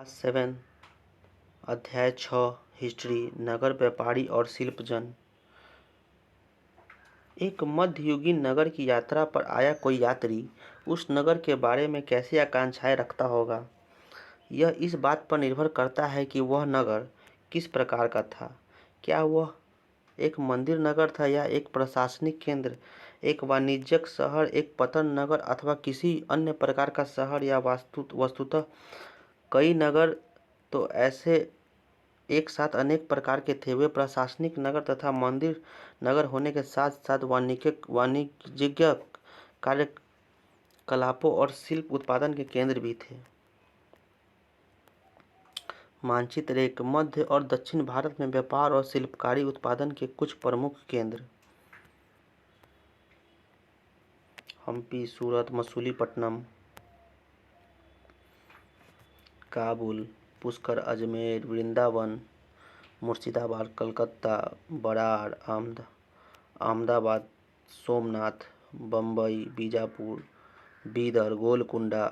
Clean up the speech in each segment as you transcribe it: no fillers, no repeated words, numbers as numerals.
Class 7 अध्याय 6 history नगर व्यापारी और शिल्पजन। एक मध्ययुगीन नगर की यात्रा पर आया कोई यात्री उस नगर के बारे में कैसी आकांक्षाएं रखता होगा, यह इस बात पर निर्भर करता है कि वह नगर किस प्रकार का था। क्या वह एक मंदिर नगर था या एक प्रशासनिक केंद्र, एक वाणिज्यिक शहर, एक पतन नगर अथवा किसी अन्य प्रकार का शहर या वस्तुतः कई नगर तो ऐसे एक साथ अनेक प्रकार के थे। वे प्रशासनिक नगर तथा मंदिर नगर होने के साथ साथ वाणिज्यिक कार्यकलापों और शिल्प उत्पादन के केंद्र भी थे। मानचित्र एक मध्य और दक्षिण भारत में व्यापार और शिल्पकारी उत्पादन के कुछ प्रमुख केंद्र: हम्पी, सूरत, मछलीपट्टनम, काबुल, पुष्कर, अजमेर, वृंदावन, मुर्शिदाबाद, कलकत्ता, बराड़, अहमदाबाद, सोमनाथ, बम्बई, बीजापुर, बीदर, गोलकुंडा,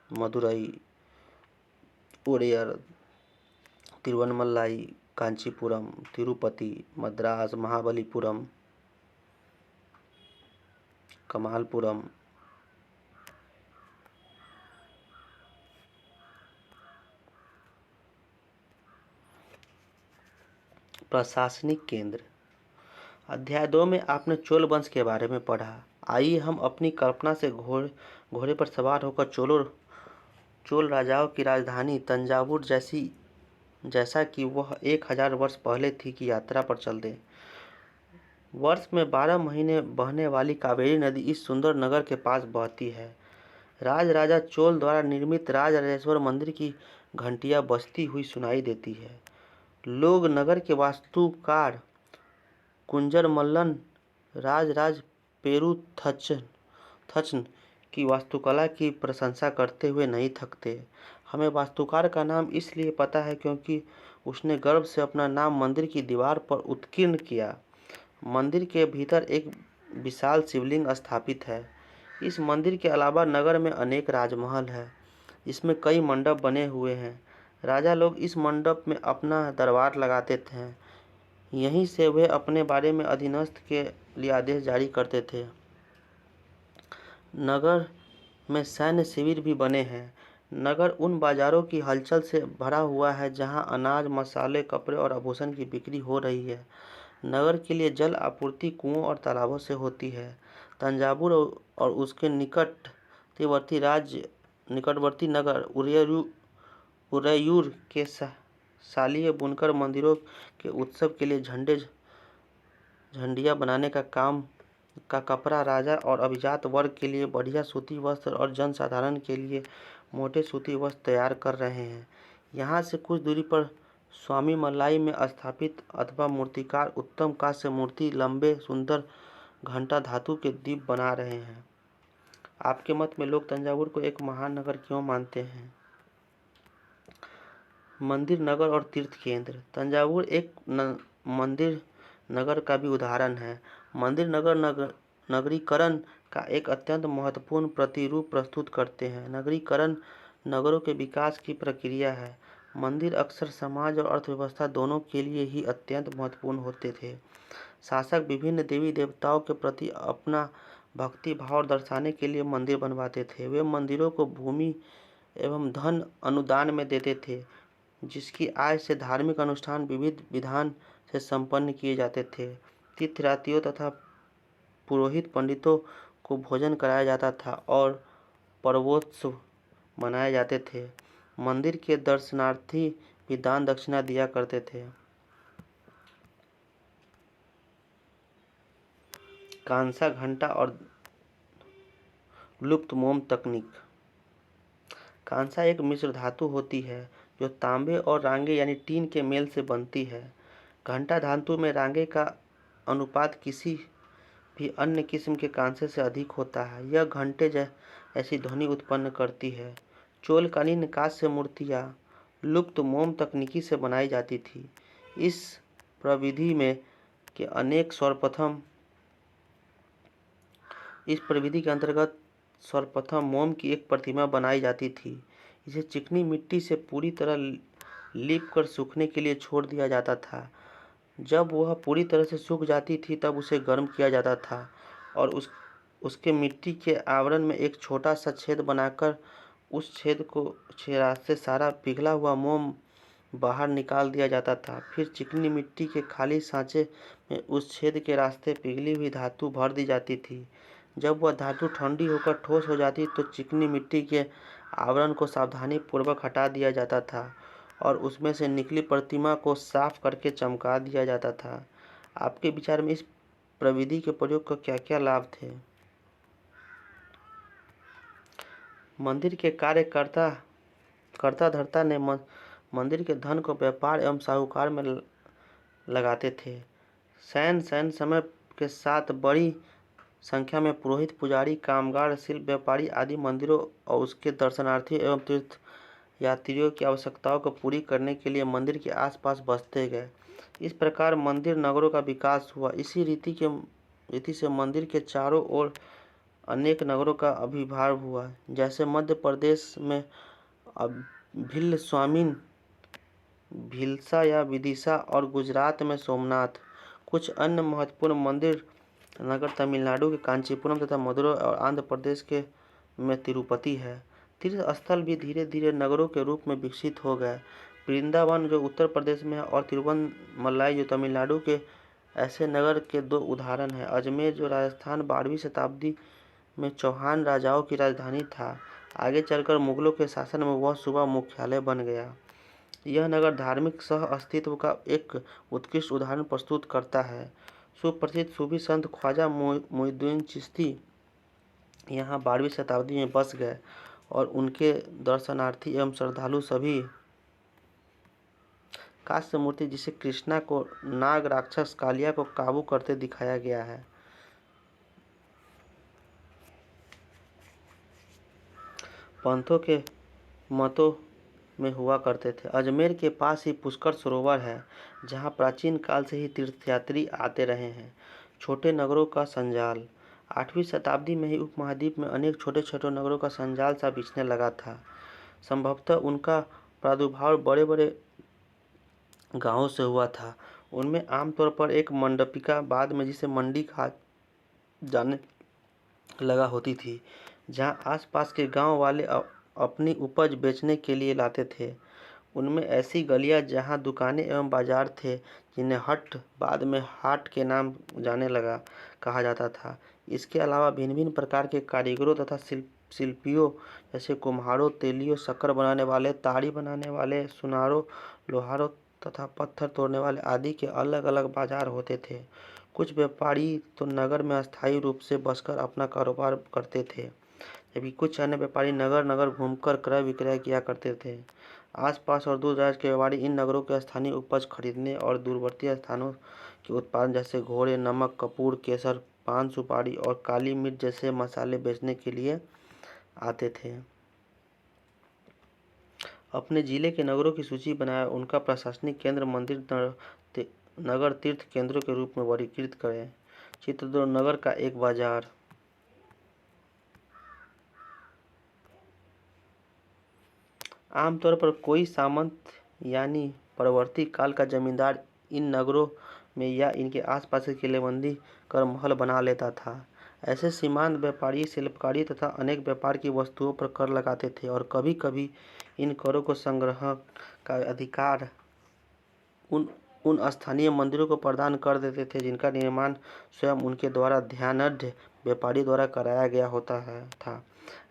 मदुरई, ओडेयर, तिरुवन्नमलाई, कांचीपुरम, तिरुपति, मद्रास, महाबलीपुरम, कमालपुरम। प्रशासनिक केंद्र। अध्याय 2 में आपने चोल वंश के बारे में पढ़ा। आइए हम अपनी कल्पना से घोड़े पर सवार होकर चोल राजाओं की राजधानी तंजावुर जैसा कि वह 1000 वर्ष पहले थी की यात्रा पर चल दें। वर्ष में 12 महीने बहने वाली कावेरी नदी इस सुंदर नगर के पास बहती है। राजा चोल द्वारा निर्मित राजराजेश्वर मंदिर की घंटियां बजती हुई सुनाई देती है। लोग नगर के वास्तुकार कुंजर मल्लन राज पेरुथचन की वास्तुकला की प्रशंसा करते हुए नहीं थकते। हमें वास्तुकार का नाम इसलिए पता है क्योंकि उसने गर्व से अपना नाम मंदिर की दीवार पर उत्कीर्ण किया। मंदिर के भीतर एक विशाल शिवलिंग स्थापित है। इस मंदिर के अलावा नगर में अनेक राजमहल है, जिसमें कई मंडप बने हुए हैं। राजा लोग इस मंडप में अपना दरबार लगाते थे। यहीं से वे अपने बारे में अधीनस्थ के लिए आदेश जारी करते थे। नगर में सैन्य शिविर भी बने हैं। नगर उन बाजारों की हलचल से भरा हुआ है जहां अनाज, मसाले, कपड़े और आभूषण की बिक्री हो रही है। नगर के लिए जल आपूर्ति कुओं और तालाबों से होती है। तंजावुर और उसके निकटवर्ती नगर उरैयूर के शालीय बुनकर मंदिरों के उत्सव के लिए झंडियां बनाने का कपड़ा, राजा और अभिजात वर्ग के लिए बढ़िया सूती वस्त्र और जनसाधारण के लिए मोटे सूती वस्त्र तैयार कर रहे हैं। यहाँ से कुछ दूरी पर स्वामी मलाई में स्थापित अथवा मूर्तिकार उत्तम कांस्य मूर्ति लंबे सुंदर घंटा धातु के दीप बना रहे हैं। आपके मत में लोग तंजावुर को एक महान नगर क्यों मानते हैं? मंदिर नगर और तीर्थ केंद्र। तंजावुर एक मंदिर नगर का भी उदाहरण है। मंदिर नगर नगरीकरण का एक अत्यंत महत्वपूर्ण प्रतिरूप प्रस्तुत करते हैं। नगरीकरण नगरों के विकास की प्रक्रिया है। मंदिर अक्सर समाज और अर्थव्यवस्था दोनों के लिए ही अत्यंत महत्वपूर्ण होते थे। शासक विभिन्न देवी देवताओं के प्रति अपना भक्ति भाव दर्शाने के लिए मंदिर बनवाते थे। वे मंदिरों को भूमि एवं धन अनुदान में देते थे, जिसकी आय से धार्मिक अनुष्ठान विविध विधान से संपन्न किए जाते थे। तीर्थयात्रियों तथा पुरोहित पंडितों को भोजन कराया जाता था और पर्वोत्सव मनाए जाते थे। मंदिर के दर्शनार्थी भी दान दक्षिणा दिया करते थे। कांसा घंटा और लुप्त मोम तकनीक। कांसा एक मिश्र धातु होती है जो तांबे और रांगे यानी टीन के मेल से बनती है। घंटा धातु में रांगे का अनुपात किसी भी अन्य किस्म के कांसे से अधिक होता है। यह घंटे ऐसी ध्वनि उत्पन्न करती है। चोलकालीन कांस्य मूर्तियां लुप्त मोम तकनीकी से बनाई जाती थी। इस प्रविधि के अंतर्गत सर्वप्रथम मोम की एक प्रतिमा बनाई जाती थी। इसे चिकनी मिट्टी से पूरी तरह लीप कर सूखने के लिए छोड़ दिया जाता था। जब वह पूरी तरह से सूख जाती थी तब उसे गर्म किया जाता था और उसके मिट्टी के आवरण में एक छोटा सा छेद बनाकर उस छेद से सारा पिघला हुआ मोम बाहर निकाल दिया जाता था। फिर चिकनी मिट्टी के खाली सांचे में उस छेद के रास्ते पिघली हुई धातु भर दी जाती थी। जब वह धातु ठंडी होकर ठोस हो जाती तो चिकनी मिट्टी के आवरण को सावधानीपूर्वक हटा दिया जाता था और उसमें से निकली प्रतिमा को साफ करके चमका दिया जाता था। आपके विचार में इस प्रविधि के प्रयोग का क्या क्या लाभ थे? मंदिर के कर्ता धर्ता ने मंदिर के धन को व्यापार एवं साहूकार में लगाते थे। सैन्य समय के साथ बड़ी संख्या में पुरोहित, पुजारी, कामगार, शिल्प व्यापारी आदि मंदिरों और उसके दर्शनार्थियों एवं तीर्थ यात्रियों की आवश्यकताओं को पूरी करने के लिए मंदिर के आसपास बसते गए। इस प्रकार मंदिर नगरों का विकास हुआ। इसी रीति से मंदिर के चारों ओर अनेक नगरों का आविर्भाव हुआ, जैसे मध्य प्रदेश में भिल्ल स्वामिन, भिलसा या विदिशा और गुजरात में सोमनाथ। कुछ अन्य महत्वपूर्ण मंदिर नगर तमिलनाडु के कांचीपुरम तथा मदुरै और आंध्र प्रदेश के में तिरुपति है। तीर्थ स्थल भी धीरे धीरे नगरों के रूप में विकसित हो गए। वृंदावन जो उत्तर प्रदेश में है और तिरुवन्नमलाई जो तमिलनाडु के ऐसे नगर के दो उदाहरण हैं। अजमेर जो राजस्थान 12वीं शताब्दी में चौहान राजाओं की राजधानी था, आगे चलकर मुगलों के शासन में वह सूबा मुख्यालय बन गया। यह नगर धार्मिक सह अस्तित्व का एक उत्कृष्ट उदाहरण प्रस्तुत करता है। सुप्रसिद्ध सूफी संत ख्वाजा मोइनुद्दीन चिश्ती यहाँ 12वीं शताब्दी में बस गए और उनके दर्शनार्थी एवं श्रद्धालु सभी कांस्य मूर्ति जिसे कृष्णा को नाग राक्षस कालिया को काबू करते दिखाया गया है। पंथों के मतों में हुआ करते थे। अजमेर के पास ही पुष्कर सरोवर है, जहाँ प्राचीन काल से ही तीर्थयात्री आते रहे हैं। छोटे नगरों का संजाल 8वीं शताब्दी में ही उपमहाद्वीप में अनेक छोटे छोटे नगरों का संजाल सा बिछने लगा था। संभवतः उनका प्रादुर्भाव बड़े बड़े गांवों से हुआ था। उनमें आमतौर पर एक मंडपिका, बाद में जिसे मंडी कहा जाने लगा, होती थी, जहां आसपास के गांव वाले अपनी उपज बेचने के लिए लाते थे। उनमें ऐसी गलियां जहां दुकानें एवं बाजार थे, जिन्हें हट बाद में हाट के नाम जाने लगा कहा जाता था। इसके अलावा भिन्न भिन्न प्रकार के कारीगरों तथा शिल्पियों जैसे कुम्हारों, तेलियों, शक्कर बनाने वाले, ताड़ी बनाने वाले, सुनारों, लोहारों तथा पत्थर तोड़ने वाले आदि के अलग अलग बाजार होते थे। कुछ व्यापारी तो नगर में अस्थायी रूप से बसकर अपना कारोबार करते थे, जबकि कुछ अन्य व्यापारी नगर नगर घूमकर क्रय विक्रय किया करते थे। आसपास और दूर दराज के व्यापारी इन नगरों के स्थानीय उपज खरीदने और दूरवर्ती स्थानों के उत्पादन जैसे घोड़े, नमक, कपूर, केसर, पान, सुपारी और काली मिर्च जैसे मसाले बेचने के लिए आते थे। अपने जिले के नगरों की सूची बनाएं, उनका प्रशासनिक केंद्र, मंदिर, नगर तीर्थ केंद्रों के रूप में वर्गीकृत करें। चित्र 2, नगर का एक बाजार। आमतौर पर कोई सामंत यानी परवर्ती काल का जमींदार इन नगरों में या इनके आसपास की किलेबंदी कर महल बना लेता था। ऐसे सीमांत व्यापारी शिल्पकारी तथा अनेक व्यापार की वस्तुओं पर कर लगाते थे और कभी कभी इन करों को संग्रह का अधिकार उन स्थानीय मंदिरों को प्रदान कर देते थे, जिनका निर्माण स्वयं उनके द्वारा ध्यानढ़ व्यापारी द्वारा कराया गया होता था।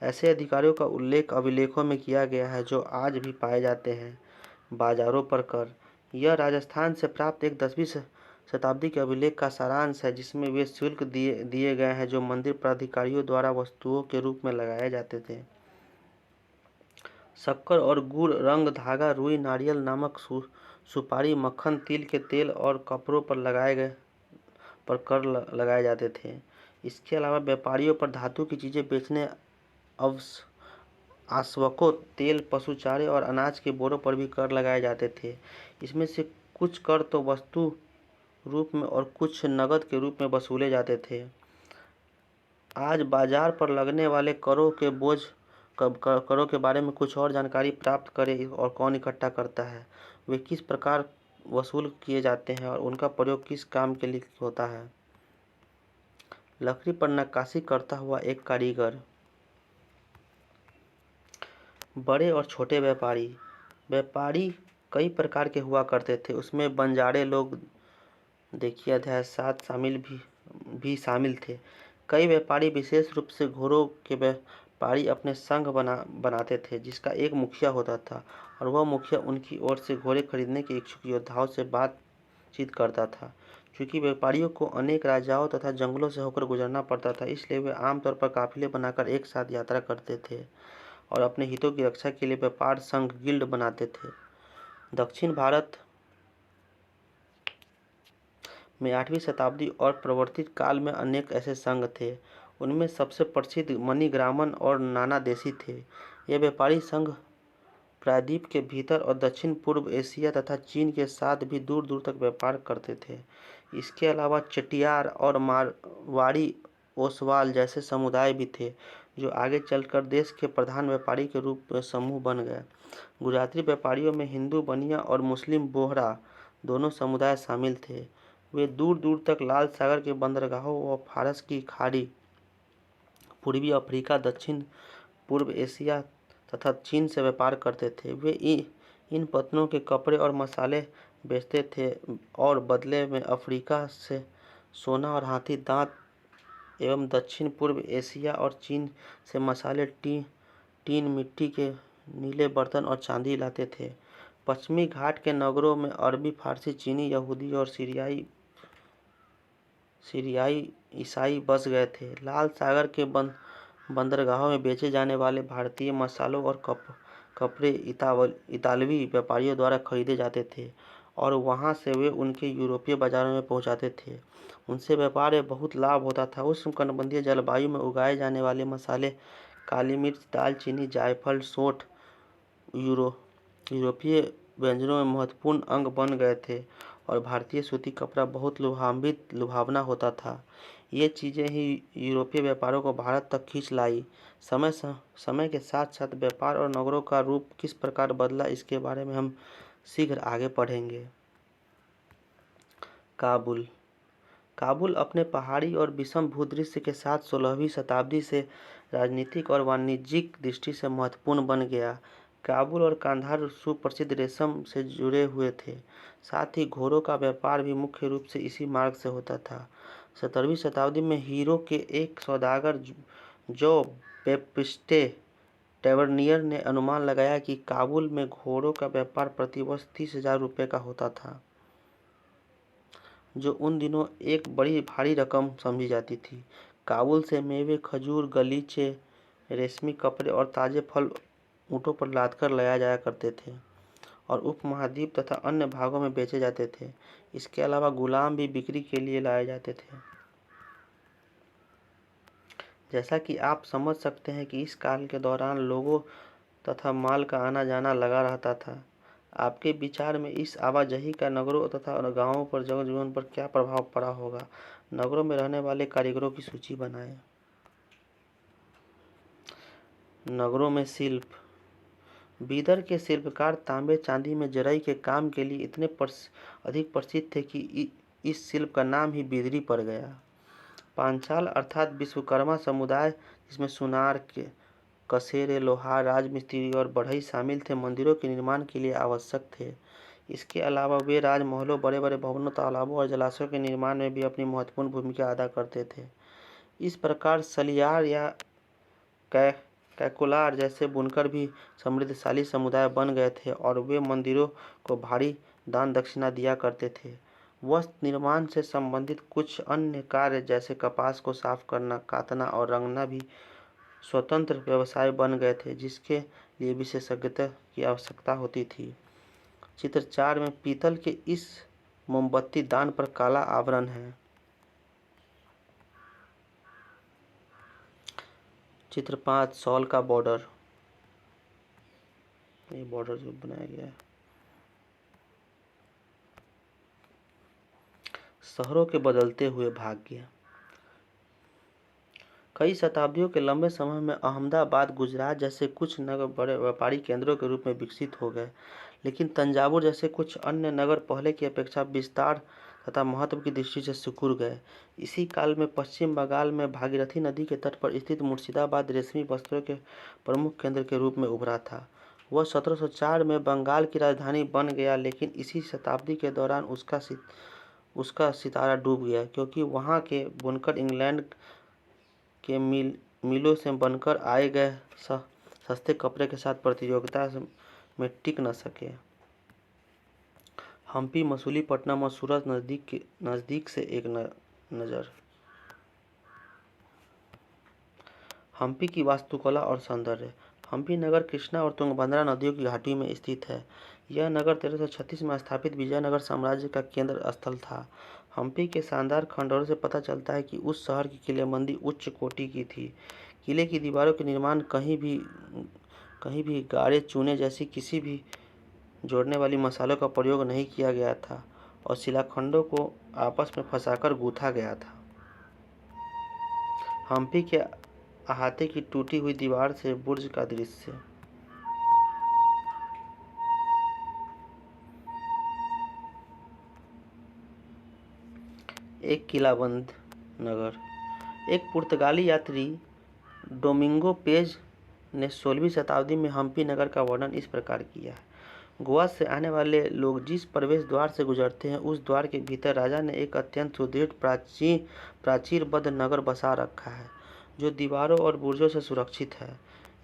ऐसे अधिकारियों का उल्लेख अभिलेखों में किया गया है, जो आज भी पाए जाते हैं। बाजारों पर कर। यह राजस्थान से प्राप्त एक 10वीं शताब्दी के अभिलेख का सारांश है, जिसमें वे शुल्क दिए गए हैं जो मंदिर प्राधिकारियों द्वारा वस्तुओं के रूप में लगाए जाते थे। शक्कर और गुड़, रंग, धागा, रुई, नारियल, नमक, सुपारी, मक्खन, तिल के तेल और कपड़ों पर कर लगाए जाते थे। इसके अलावा व्यापारियों पर धातु की चीजें बेचने, आश्वकों, तेल, पशु चारे और अनाज के बोरों पर भी कर लगाए जाते थे। इसमें से कुछ कर तो वस्तु रूप में और कुछ नकद के रूप में वसूले जाते थे। आज बाजार पर लगने वाले करों के बोझ करों के बारे में कुछ और जानकारी प्राप्त करें और कौन इकट्ठा करता है, वे किस प्रकार वसूल किए जाते हैं और उनका प्रयोग किस काम के लिए होता है। लकड़ी पर नक्काशी करता हुआ एक कारीगर। बड़े और छोटे व्यापारी। व्यापारी कई प्रकार के हुआ करते थे, उसमें बंजारे लोग, देखिए अध्याय 7 भी शामिल थे। कई व्यापारी विशेष रूप से घोड़ों के व्यापारी अपने संघ बनाते थे, जिसका एक मुखिया होता था और वह मुखिया उनकी ओर से घोड़े खरीदने के इच्छुक योद्धाओं से बातचीत करता था। क्योंकि व्यापारियों को अनेक राजाओं तथा जंगलों से होकर गुजरना पड़ता था, इसलिए वे आमतौर पर काफिले बनाकर एक साथ यात्रा करते थे और अपने हितों की रक्षा के लिए व्यापार संघ गिल्ड बनाते थे। दक्षिण भारत में 8वीं शताब्दी और प्रवर्तित काल में अनेक ऐसे संघ थे। उनमें सबसे प्रसिद्ध मणिग्रामन और नाना देशी थे। ये व्यापारी संघ प्रायद्वीप के भीतर और दक्षिण पूर्व एशिया तथा चीन के साथ भी दूर दूर तक व्यापार करते थे। इसके अलावा चटियार और मारवाड़ी ओसवाल जैसे समुदाय भी थे, जो आगे चलकर देश के प्रधान व्यापारी के रूप में समूह बन गए। गुजराती व्यापारियों में हिंदू बनिया और मुस्लिम बोहरा दोनों समुदाय शामिल थे। वे दूर दूर तक लाल सागर के बंदरगाहों व फारस की खाड़ी, पूर्वी अफ्रीका, दक्षिण पूर्व एशिया तथा चीन से व्यापार करते थे। वे इन पत्तनों के कपड़े और मसाले बेचते थे और बदले में अफ्रीका से सोना और हाथी दांत एवं दक्षिण पूर्व एशिया और चीन से मसाले, टीन, मिट्टी के नीले बर्तन और चांदी लाते थे। पश्चिमी घाट के नगरों में अरबी, फारसी, चीनी, यहूदी और सीरियाई ईसाई बस गए थे। लाल सागर के बंदरगाहों में बेचे जाने वाले भारतीय मसालों और कपड़े इतालवी व्यापारियों द्वारा खरीदे जाते थे और वहां से वे उनके यूरोपीय बाजारों में पहुंचाते थे। उनसे व्यापार में बहुत लाभ होता था। उष्णकटिबंधीय जलवायु में उगाए जाने वाले मसाले, काली मिर्च, दालचीनी, जायफल, सौंठ यूरोपीय व्यंजनों में महत्वपूर्ण अंग बन गए थे और भारतीय सूती कपड़ा बहुत लुभावना होता था। ये चीज़ें ही यूरोपीय व्यापारों को भारत तक खींच लाई। समय के साथ साथ व्यापार और नगरों का रूप किस प्रकार बदला, इसके बारे में हम शीघ्र आगे पढ़ेंगे। काबुल अपने पहाड़ी और विषम भूदृश्य के साथ 16वीं शताब्दी से राजनीतिक और वाणिज्यिक दृष्टि से महत्वपूर्ण बन गया। काबुल और कांधार सुप्रसिद्ध रेशम से जुड़े हुए थे। साथ ही घोड़ों का व्यापार भी मुख्य रूप से इसी मार्ग से होता था। 17वीं शताब्दी में हीरो के एक सौदागर जो बैप्टिस्टे टैवर्नियर ने अनुमान लगाया कि काबुल में घोड़ों का व्यापार प्रतिवर्ष 30,000 रुपये का होता था, जो उन दिनों एक बड़ी भारी रकम समझी जाती थी। काबुल से मेवे, खजूर, गलीचे, रेशमी कपड़े और ताजे फल ऊँटों पर लादकर लाया जाया करते थे और उपमहाद्वीप तथा अन्य भागों में बेचे जाते थे। इसके अलावा गुलाम भी बिक्री के लिए लाए जाते थे। जैसा कि आप समझ सकते हैं कि इस काल के दौरान लोगों तथा माल का आना जाना लगा रहता था। आपके विचार में इस आवाजाही का नगरों तथा गांवों पर जनजीवन पर क्या प्रभाव पड़ा होगा? नगरों में रहने वाले कारीगरों की सूची बनाएं। नगरों में शिल्प। बीदर के शिल्पकार तांबे चांदी में जरई के काम के लिए इतने अधिक प्रसिद्ध थे कि इस शिल्प का नाम ही बीदरी पड़ गया। पांचाल अर्थात विश्वकर्मा समुदाय, जिसमें सुनार, कसेरे, लोहार, राजमिस्त्री और बढ़ई शामिल थे, मंदिरों के निर्माण के लिए आवश्यक थे। इसके अलावा वे राजमहलों, बड़े बड़े भवनों, तालाबों और जलाशयों के निर्माण में भी अपनी महत्वपूर्ण भूमिका अदा करते थे। इस प्रकार सलियार या कैकुलार जैसे बुनकर भी समृद्धशाली समुदाय बन गए थे और वे मंदिरों को भारी दान दक्षिणा दिया करते थे। वस्त्र निर्माण से संबंधित कुछ अन्य कार्य जैसे कपास को साफ करना, कातना और रंगना भी स्वतंत्र व्यवसाय बन गए थे, जिसके लिए विशेषज्ञता की आवश्यकता होती थी। चित्र 4 में पीतल के इस मोमबत्ती दान पर काला आवरण है। चित्र 5 शॉल का बॉर्डर। ये बॉर्डर जो बनाया गया है। शहरों के बदलते हुए भाग्य। कई शताब्दियों के लंबे समय में अहमदाबाद गुजरात जैसे कुछ नगर बड़े व्यापारी केंद्रों के रूप में विकसित हो गए, लेकिन तंजावुर जैसे कुछ अन्य नगर पहले की अपेक्षा विस्तार तथा महत्व की दृष्टि से सिकुड़ गए। इसी काल में पश्चिम बंगाल में भागीरथी नदी के तट पर स्थित मुर्शिदाबाद रेशमी वस्त्रों के प्रमुख केंद्र के रूप में उभरा था। वह 1704 में बंगाल की राजधानी बन गया, लेकिन इसी शताब्दी के दौरान उसका सितारा डूब गया, क्योंकि वहाँ के बुनकर इंग्लैंड के मिलों से बनकर आए गए सस्ते कपड़े के साथ प्रतियोगिता में टिक न सके। हम्पी मसूलीपट्टनम और सूरत नज़दीक से एक नज़र। हम्पी की वास्तुकला और सौंदर्य। हम्पी नगर कृष्णा और तुंगभद्रा नदियों की घाटी में स्थित है। यह नगर 1336 में स्थापित विजयनगर साम्राज्य का केंद्र स्थल था। हम्पी के शानदार खंडहरों से पता चलता है कि उस शहर की किलेबंदी उच्च कोटि की थी। किले की दीवारों के निर्माण कहीं भी गाढ़े चूने जैसी किसी भी जोड़ने वाली मसालों का प्रयोग नहीं किया गया था और शिलाखंडों को आपस में फंसाकर गूंथा गया था। हम्पी के अहाते की टूटी हुई दीवार से बुर्ज का दृश्य। एक किलाबंद नगर। एक पुर्तगाली यात्री डोमिंगो पेज ने 16वीं शताब्दी में हम्पी नगर का वर्णन इस प्रकार किया है। गोवा से आने वाले लोग जिस प्रवेश द्वार से गुजरते हैं, उस द्वार के भीतर राजा ने एक अत्यंत सुदृढ़ प्राचीरबद्ध नगर बसा रखा है, जो दीवारों और बुर्जों से सुरक्षित है।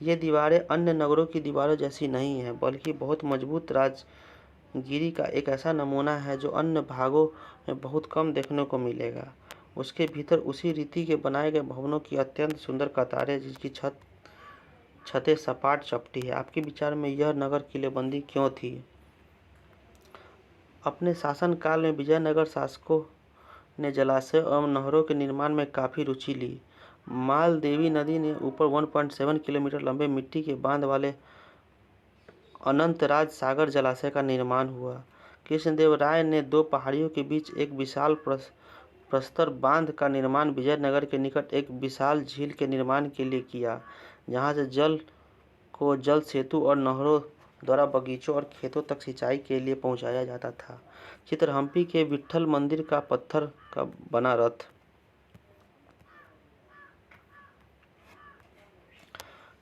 ये दीवारें अन्य नगरों की दीवारों जैसी नहीं हैं, बल्कि बहुत मजबूत राजगिरी का एक ऐसा नमूना है जो अन्य भागों में बहुत कम देखने को मिलेगा। उसके भीतर उसी रीति के बनाए गए भवनों की अत्यंत सुंदर कतारें, जिसकी छतें सपाट चपटी है। आपके विचार में यह नगर किलेबंदी क्यों थी? अपने शासनकाल में विजयनगर शासकों ने जलाशय एवं नहरों के निर्माण में काफ़ी रुचि ली। मालदेवी नदी ने ऊपर 1.7 किलोमीटर लंबे मिट्टी के बांध वाले अनंतराज सागर जलाशय का निर्माण हुआ। कृष्णदेव राय ने दो पहाड़ियों के बीच एक विशाल प्रस्तर बांध का निर्माण विजयनगर के निकट एक विशाल झील के निर्माण के लिए किया, जहां से जल को जल सेतु और नहरों द्वारा बगीचों और खेतों तक सिंचाई के लिए पहुंचाया जाता था। चित्र हम्पी के विट्ठल मंदिर का पत्थर का बना रथ।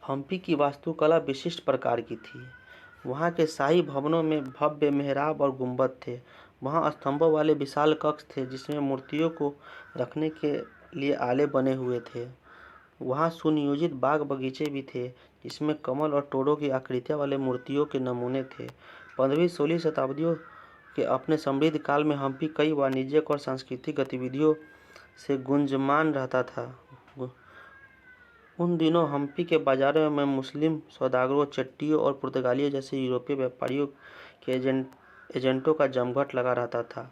हम्पी की वास्तुकला विशिष्ट प्रकार की थी। वहाँ के शाही भवनों में भव्य मेहराब और गुंबद थे। वहाँ स्तंभों वाले विशाल कक्ष थे, जिसमें मूर्तियों को रखने के लिए आले बने हुए थे। वहाँ सुनियोजित बाग बगीचे भी थे, जिसमें कमल और तोड़ों की आकृतियाँ वाले मूर्तियों के नमूने थे। 15वीं-16वीं शताब्दियों के अपने समृद्ध काल में हम्पी कई वाणिज्यिक और सांस्कृतिक गतिविधियों से गुंजयमान रहता था। उन दिनों हम्पी के बाजारों में मुस्लिम सौदागरों, चट्टियों और पुर्तगालियों जैसे यूरोपीय व्यापारियों के एजेंटों का जमघट लगा रहता था।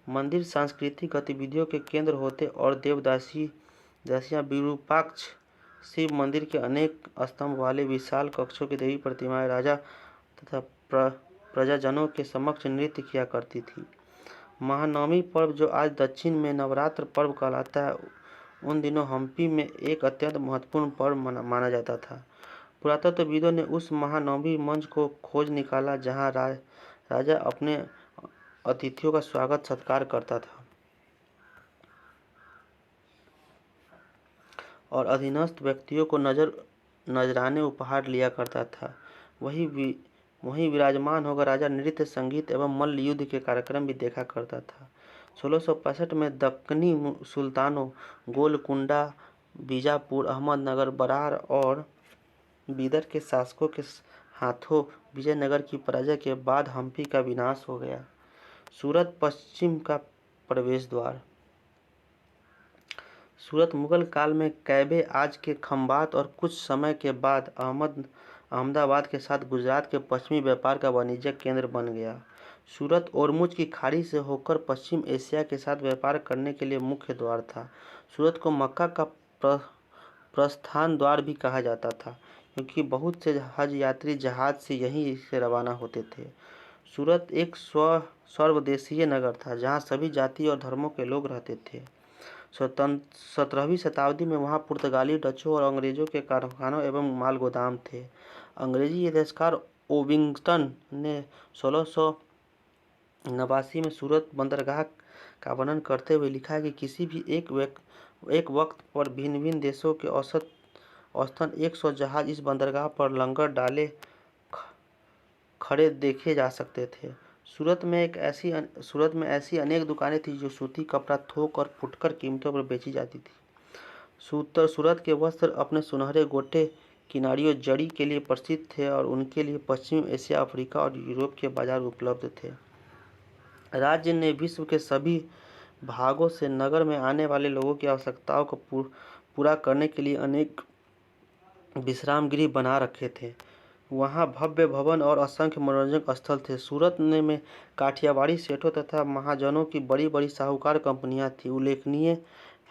मंदिर सांस्कृतिक गतिविधियों के केंद्र होते और दासियां विरूपाक्ष शिव मंदिर के अनेक स्तंभ वाले विशाल कक्षों की देवी प्रतिमाएं राजा तथा प्रजाजनों के समक्ष नृत्य किया करती थी। महानवमी पर्व, जो आज दक्षिण में नवरात्र पर्व कहलाता है, उन दिनों हम्पी में एक अत्यंत महत्वपूर्ण पर्व माना जाता था। पुरातत्वविदों ने उस महानवमी मंच को खोज निकाला जहां राजा अपने अतिथियों का स्वागत सत्कार करता था और अधीनस्थ व्यक्तियों को नजराने उपहार लिया करता था। वहीं विराजमान होकर राजा नृत्य, संगीत एवं मल्ल युद्ध के कार्यक्रम भी देखा करता था। 1665 में दक्कनी सुल्तानों गोलकुंडा, बीजापुर, अहमदनगर, बरार और बीदर के शासकों के हाथों विजयनगर की पराजय के बाद हम्पी का विनाश हो गया। सूरत पश्चिम का प्रवेश द्वार। सूरत मुगल काल में कैबे, आज के खंबात और कुछ समय के बाद अहमदाबाद के साथ गुजरात के पश्चिमी व्यापार का वाणिज्यिक केंद्र बन गया। सूरत ओरमुज की खाड़ी से होकर पश्चिम एशिया के साथ व्यापार करने के लिए मुख्य द्वार था। सूरत को मक्का का प्रस्थान द्वार भी कहा जाता था, क्योंकि बहुत से हज यात्री जहाज से यहीं से रवाना होते थे। सूरत एक सर्वदेशीय नगर था, जहाँ सभी जाति और धर्मों के लोग रहते थे। 17वीं शताब्दी में वहाँ पुर्तगाली, डचों और अंग्रेजों के कारखानों एवं माल गोदाम थे। अंग्रेजी इतिहासकार ओविंगटन ने 1689 में सूरत बंदरगाह का वर्णन करते हुए लिखा कि किसी भी एक वक्त पर भिन्न भिन्न देशों के औसतन 100 जहाज इस बंदरगाह पर लंगर डाले खड़े देखे जा सकते थे। सूरत में ऐसी अनेक दुकानें थीं जो सूती कपड़ा थोक और फुटकर कीमतों पर बेची जाती थी। सूरत के वस्त्र अपने सुनहरे गोटे किनारियों जड़ी के लिए प्रसिद्ध थे और उनके लिए पश्चिम एशिया, अफ्रीका और यूरोप के बाजार उपलब्ध थे। राज्य ने विश्व के सभी भागों से नगर में आने वाले लोगों की आवश्यकताओं को पूरा करने के लिए अनेक विश्राम गृह बना रखे थे। वहाँ भव्य भवन और असंख्य मनोरंजन स्थल थे। सूरत में काठियावाड़ी सेठों तथा महाजनों की बड़ी बड़ी साहूकार कंपनियां थीं। उल्लेखनीय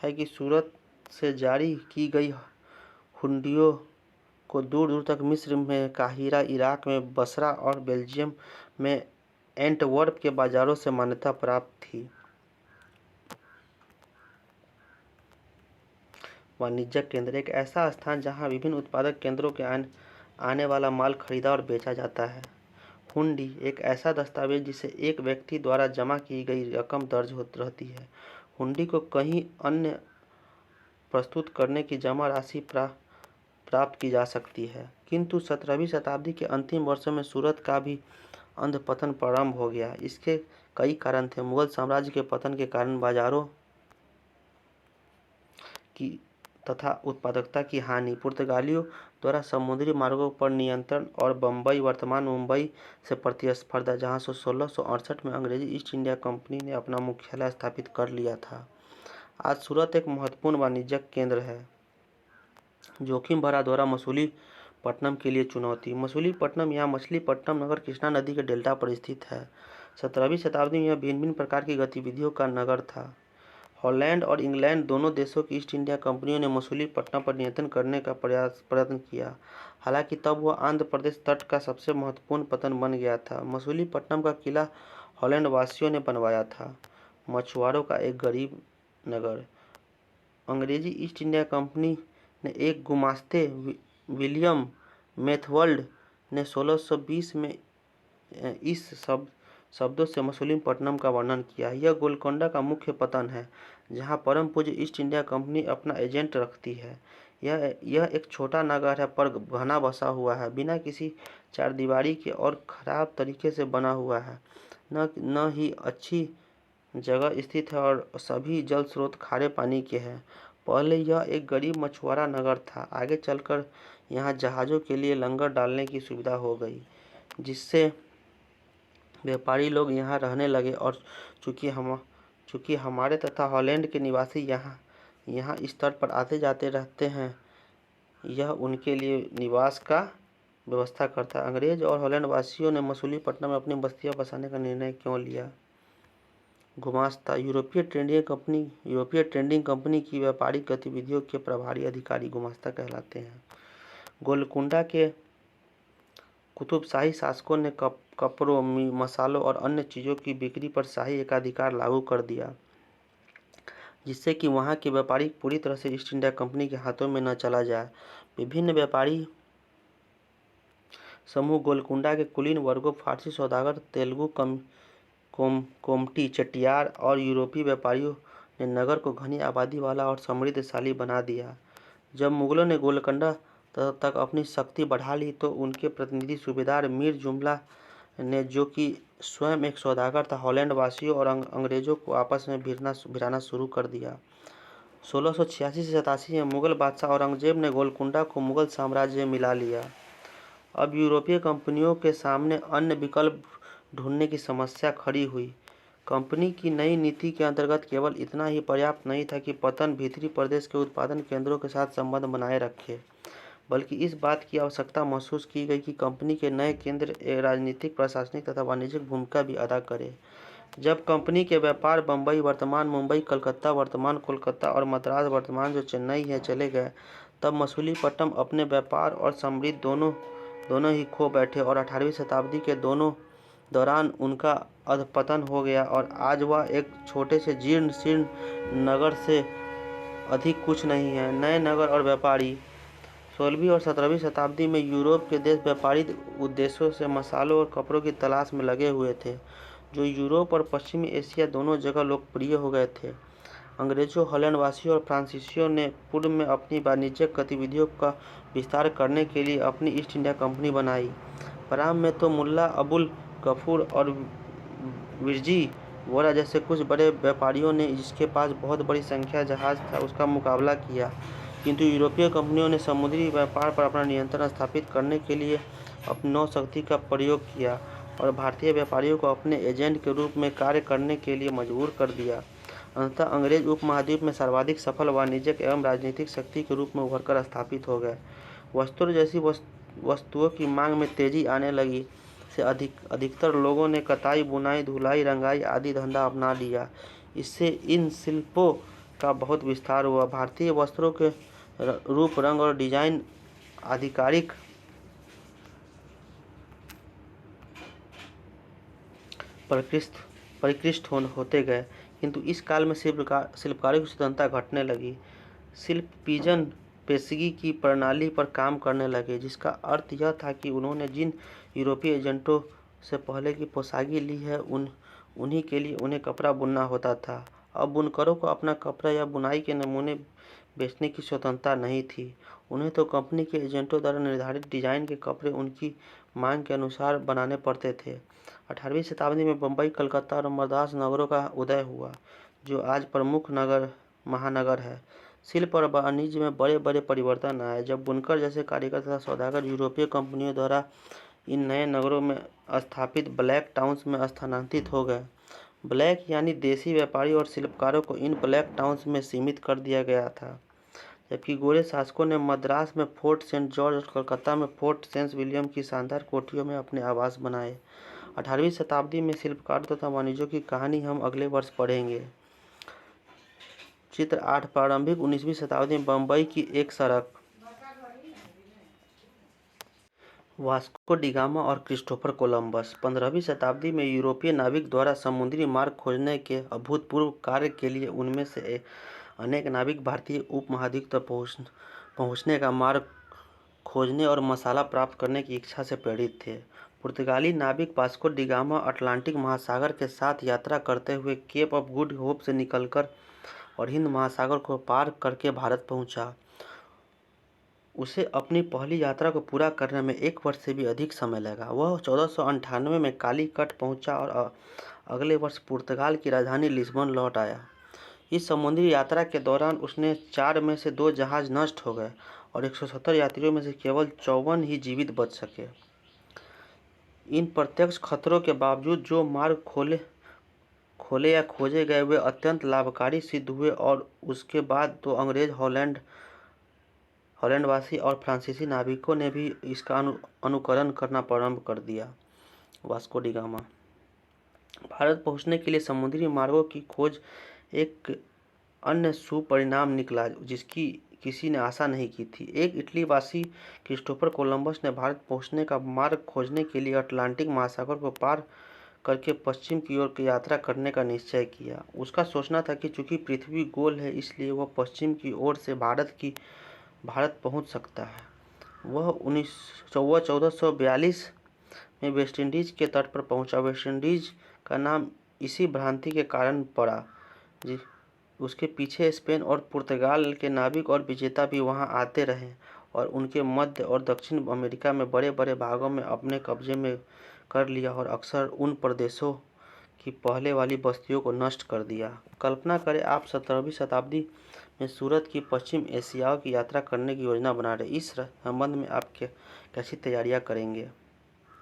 है कि सूरत से जारी की गई हुंडियों को दूर दूर तक मिस्र में काहिरा, इराक में बसरा और बेल्जियम में एंटवर्प के बाजारों से मान्यता प्राप्त थी। वाणिज्यिक केंद्र एक ऐसा स्थान जहां विभिन्न उत्पादक केंद्रों के आने वाला माल खरीदा और बेचा जाता है। हुंडी एक ऐसा दस्तावेज जिसे एक व्यक्ति द्वारा जमा की गई रकम दर्ज रहती है। हुंडी को कहीं अन्य प्रस्तुत करने की जमा राशि प्राप्त की जा सकती है, किंतु 17वीं शताब्दी के अंतिम वर्षों में सूरत का भी अंधपतन प्रारंभ हो गया। इसके कई कारण थे। मुगल साम्राज्य के पतन के कारण बाजारों की तथा उत्पादकता की हानि, पुर्तगालियों द्वारा समुद्री मार्गों पर नियंत्रण और बम्बई, वर्तमान मुंबई से प्रतिस्पर्धा, जहां 1668 में अंग्रेजी ईस्ट इंडिया कंपनी ने अपना मुख्यालय स्थापित कर लिया था। आज सूरत एक महत्वपूर्ण वाणिज्यिक केंद्र है। जोखिम भरा दौरा मछलीपट्टनम के लिए चुनौती। मछलीपट्टनम या मछलीपट्टनम नगर कृष्णा नदी के डेल्टा पर स्थित है। 17वीं शताब्दी में यह भिन्न भिन्न प्रकार की गतिविधियों का नगर था। हॉलैंड और इंग्लैंड दोनों देशों की ईस्ट इंडिया कंपनियों ने मछलीपट्टनम पर नियंत्रण करने का प्रयत्न किया। हालांकि तब वह आंध्र प्रदेश तट का सबसे महत्वपूर्ण पतन बन गया था। मछलीपट्टनम का किला हॉलैंड वासियों ने बनवाया था। मछुआरों का एक गरीब नगर। अंग्रेजी ईस्ट इंडिया कंपनी ने एक गुमास्ते विलियम मेथवर्ल्ड ने 1620 में इस शब्दों से मछलीपट्टनम का वर्णन किया। यह गोलकोंडा का मुख्य पतन है, जहां परम पूज्य ईस्ट इंडिया कंपनी अपना एजेंट रखती है। यह एक छोटा नगर है पर घना बसा हुआ है, बिना किसी चारदीवारी के और खराब तरीके से बना हुआ है। न ही अच्छी जगह स्थित है और सभी जल स्रोत खारे पानी के हैं। पहले यह एक गरीब मछुआरा नगर था। आगे चलकर यहाँ जहाज़ों के लिए लंगर डालने की सुविधा हो गई, जिससे व्यापारी लोग यहाँ रहने लगे और चूँकि हमारे तथा हॉलैंड के निवासी यहाँ इस तट पर आते जाते रहते हैं, यह उनके लिए निवास का व्यवस्था करता है। अंग्रेज और हॉलैंड वासियों ने मछलीपट्टनम में अपनी बस्तियाँ बसाने का निर्णय क्यों लिया? गुमास्ता यूरोपीय ट्रेडिंग कंपनी की व्यापारिक गतिविधियों के प्रभारी अधिकारी गुमास्ता कहलाते हैं। गोलकुंडा के कुतुबशाही शासकों ने कपड़ों, मसालों और अन्य चीज़ों की बिक्री पर शाही एकाधिकार लागू कर दिया, जिससे कि वहाँ की व्यापारी पूरी तरह से ईस्ट इंडिया कंपनी के हाथों में न चला जाए। विभिन्न व्यापारी समूह गोलकुंडा के कुलीन वर्गों, फारसी सौदागर, तेलुगु कोमटी, चटियार और यूरोपीय व्यापारियों ने नगर को घनी आबादी वाला और समृद्धशाली बना दिया। जब मुगलों ने गोलकुंडा तक अपनी शक्ति बढ़ा ली तो उनके प्रतिनिधि सूबेदार मीर जुमला ने, जो कि स्वयं एक सौदागर था, हॉलैंड वासियों और अंग्रेजों को आपस में भिड़ाना शुरू कर दिया। 1686 से 87 में मुगल बादशाह औरंगजेब ने गोलकुंडा को मुगल साम्राज्य में मिला लिया। अब यूरोपीय कंपनियों के सामने अन्य विकल्प ढूंढने की समस्या खड़ी हुई। कंपनी की नई नीति के अंतर्गत केवल इतना ही पर्याप्त नहीं था कि पतन भीतरी प्रदेश के उत्पादन केंद्रों के साथ संबंध बनाए रखे, बल्कि इस बात की आवश्यकता महसूस की गई कि कंपनी के नए केंद्र एक राजनीतिक, प्रशासनिक तथा वाणिज्यिक भूमिका भी अदा करें। जब कंपनी के व्यापार बम्बई वर्तमान मुंबई, कलकत्ता वर्तमान कोलकाता और मद्रास वर्तमान जो चेन्नई है चले गए, तब मछलीपट्टनम अपने व्यापार और समृद्धि दोनों ही खो बैठे और 18वीं शताब्दी के दौरान उनका अधपतन हो गया और आज वह एक छोटे से जीर्ण शीर्ण नगर से अधिक कुछ नहीं है। नए नगर और व्यापारी। 16वीं और 17वीं शताब्दी में यूरोप के देश व्यापारिक उद्देश्यों से मसालों और कपड़ों की तलाश में लगे हुए थे, जो यूरोप और पश्चिमी एशिया दोनों जगह लोकप्रिय हो गए थे। अंग्रेजों, हॉलैंड वासियों और फ्रांसीसियों ने पूर्व में अपनी वाणिज्यिक गतिविधियों का विस्तार करने के लिए अपनी ईस्ट इंडिया कंपनी बनाई। प्रारंभ में तो मुल्ला अबुल गफूर और विरजी वोरा जैसे कुछ बड़े व्यापारियों ने, जिसके पास बहुत बड़ी संख्या जहाज था, उसका मुकाबला किया, किंतु यूरोपीय कंपनियों ने समुद्री व्यापार पर अपना नियंत्रण स्थापित करने के लिए अपनी नौशक्ति का प्रयोग किया और भारतीय व्यापारियों को अपने एजेंट के रूप में कार्य करने के लिए मजबूर कर दिया। अंततः अंग्रेज उपमहाद्वीप में सर्वाधिक सफल वाणिज्यिक एवं राजनीतिक शक्ति के रूप में उभरकर स्थापित हो गए। वस्त्रों जैसी वस्तुओं की मांग में तेजी आने लगी से अधिकतर लोगों ने कताई, बुनाई, धुलाई, रंगाई आदि धंधा अपना लिया। इससे इन शिल्पों का बहुत विस्तार हुआ। भारतीय वस्त्रों के रूप, रंग और डिजाइन आधिकारिक परिष्कृत होते गए, किंतु इस काल में शिल्पकारों की स्वतंत्रता घटने लगी। शिल्प पिजन पेशगी की प्रणाली पर काम करने लगे, जिसका अर्थ यह था कि उन्होंने जिन यूरोपीय एजेंटों से पहले की पोशाकी ली है, उन्हीं के लिए उन्हें कपड़ा बुनना होता था। अब बुनकरों को अपना कपड़ा या बुनाई के नमूने बेचने की स्वतंत्रता नहीं थी। उन्हें तो कंपनी के एजेंटों द्वारा निर्धारित डिजाइन के कपड़े उनकी मांग के अनुसार बनाने पड़ते थे। 18वीं शताब्दी में बम्बई, कलकत्ता और मद्रास नगरों का उदय हुआ, जो आज प्रमुख महानगर है। शिल्प और वाणिज्य में बड़े बड़े परिवर्तन आए जब बुनकर जैसे कारीगर तथा सौदागर यूरोपीय कंपनियों द्वारा इन नए नगरों में स्थापित ब्लैक टाउन्स में स्थानांतरित हो गए। ब्लैक यानी देसी व्यापारी और शिल्पकारों को इन ब्लैक टाउन्स में सीमित कर दिया गया था, जबकि गोरे शासकों ने मद्रास में फोर्ट सेंट जॉर्ज और कलकत्ता में फोर्ट सेंट विलियम की शानदार कोठरियों में अपने आवास बनाए। 18वीं शताब्दी में शिल्पकारों तथा वाणिज्यों की कहानी हम अगले वर्ष पढ़ेंगे। चित्र 8 प्रारंभिक 19वीं शताब्दी में बम्बई की एक सड़क। वास्को डी गामा और क्रिस्टोफर कोलंबस। 15वीं शताब्दी में यूरोपीय नाविक द्वारा समुद्री मार्ग खोजने के अभूतपूर्व कार्य के लिए उनमें से अनेक नाविक भारतीय उपमहाद्वीप तक पहुंचने का मार्ग खोजने और मसाला प्राप्त करने की इच्छा से प्रेरित थे। पुर्तगाली नाविक वास्को डी गामा अटलांटिक महासागर के साथ यात्रा करते हुए केप ऑफ गुड होप से निकलकर और हिंद महासागर को पार करके भारत पहुंचा। उसे अपनी पहली यात्रा को पूरा करने में 1 वर्ष से भी अधिक समय लगा। वह 1498 में कालीकट पहुंचा और अगले वर्ष पुर्तगाल की राजधानी लिस्बन लौट आया। इस समुद्री यात्रा के दौरान उसने 4 में से 2 जहाज नष्ट हो गए और 170 यात्रियों में से केवल 54 ही जीवित बच सके। इन प्रत्यक्ष खतरों के बावजूद जो मार्ग खोले या खोजे गए वे अत्यंत लाभकारी सिद्ध हुए और उसके बाद तो अंग्रेज, हॉलैंडवासी और फ्रांसीसी नाविकों ने भी इसका अनुकरण करना प्रारंभ कर दिया। वास्को डी गामा भारत पहुंचने के लिए समुद्री मार्गों की खोज एक अन्य शुभ परिणाम निकला जिसकी किसी ने आशा नहीं की थी। एक इटली वासी क्रिस्टोफर कोलंबस ने भारत पहुंचने का मार्ग खोजने के लिए अटलांटिक महासागर को पार करके पश्चिम की ओर की यात्रा करने का निश्चय किया। उसका सोचना था कि चूंकि पृथ्वी गोल है, इसलिए वह पश्चिम की ओर से भारत पहुंच सकता है। वह 1442 में वेस्टइंडीज के तट पर पहुंचा। वेस्टइंडीज का नाम इसी भ्रांति के कारण पड़ा। उसके पीछे स्पेन और पुर्तगाल के नाविक और विजेता भी वहां आते रहे और उनके मध्य और दक्षिण अमेरिका में बड़े बड़े भागों में अपने कब्जे में कर लिया और अक्सर उन प्रदेशों की पहले वाली बस्तियों को नष्ट कर दिया। कल्पना करें आप 17वीं शताब्दी में सूरत की पश्चिम एशिया की यात्रा करने की योजना बना रहे। इस संबंध में आप कैसी तैयारियां करेंगे?